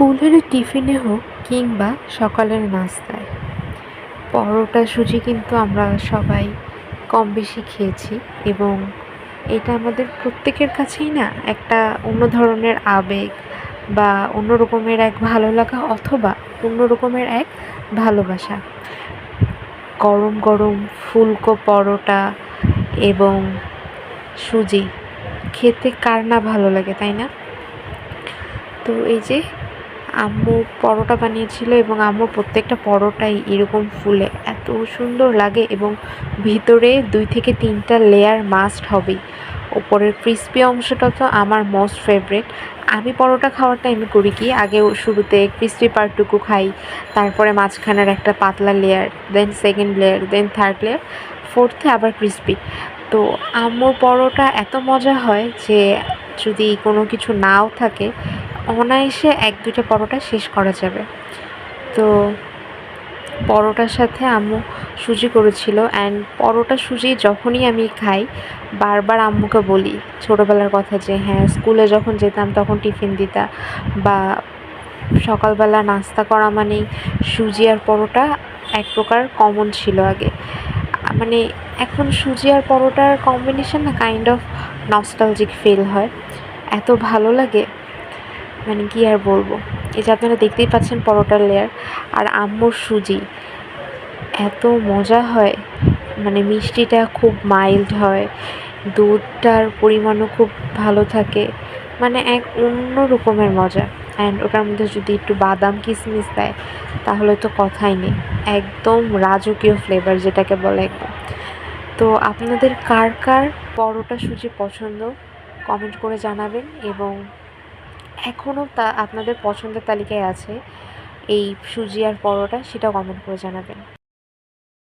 স্কুলের টিফিনে হোক কিংবা সকালের নাস্তায় পরোটা সুজি কিন্তু আমরা সবাই কম বেশি খেয়েছি এবং এটা আমাদের প্রত্যেকের কাছেই না একটা অন্য ধরনের আবেগ বা অন্য রকমের এক ভালো লাগা অথবা অন্য রকমের এক ভালোবাসা। গরম গরম ফুলকো পরোটা এবং সুজি খেতে কার না ভালো লাগে, তাই না? তো এই যে আম্মু পরোটা বানিয়েছিল এবং আম্মুর প্রত্যেকটা পরোটাই এরকম ফুলে এত সুন্দর লাগে এবং ভিতরে 2 থেকে 3টা লেয়ার মাস্ট হবেই। ওপরের ক্রিস্পি অংশটা তো আমার মোস্ট ফেভারিট। আমি পরোটা খাওয়ার টাইমে করি কি, আগে শুরুতে ক্রিস্পি পার্টটুকু খাই, তারপরে মাঝখানের একটা পাতলা লেয়ার, দেন সেকেন্ড লেয়ার, দেন থার্ড লেয়ার, ফোর্থে আবার ক্রিস্পি। তো আম্মুর পরোটা এত মজা হয় যে যদি কোনো কিছু নাও থাকে অনায়াসে 1-2টা পরোটা শেষ করা যাবে। তো পরোটার সাথে আম্মু সুজি করেছিল, অ্যান্ড পরোটা সুজি যখনই আমি খাই বারবার আম্মুকে বলি ছোটোবেলার কথা যে হ্যাঁ, স্কুলে যখন যেতাম তখন টিফিন দিতা, বা সকালবেলা নাস্তা করা মানেই সুজি আর পরোটা এক প্রকার কমন ছিল আগে। মানে এখন সুজি আর পরোটার কম্বিনেশন না কাইন্ড অফ নস্টালজিক ফিল হয়, এত ভালো লাগে, মানে কি আর বলবো। এই যে আপনারা দেখতেই পাচ্ছেন পরোটার লেয়ার, আর আম্মুর সুজি এত মজা হয়, মানে মিষ্টিটা খুব মাইল্ড হয়, দুধটার পরিমাণও খুব ভালো থাকে, মানে এক অন্য রকমের মজা। অ্যান্ড ওটার মধ্যে যদি একটু বাদাম কিশমিশ দেয় তাহলে তো কথাই নেই, একদম রাজকীয় ফ্লেভার যেটাকে বলে একদম। তো আপনাদের কার কার পরোটা সুজি পছন্দ কমেন্ট করে জানাবেন, এবং এখনও তা আপনাদের পছন্দের তালিকায় আছে এই সুজি আর পরোটা, সেটাও কমেন্ট করে জানাবেন।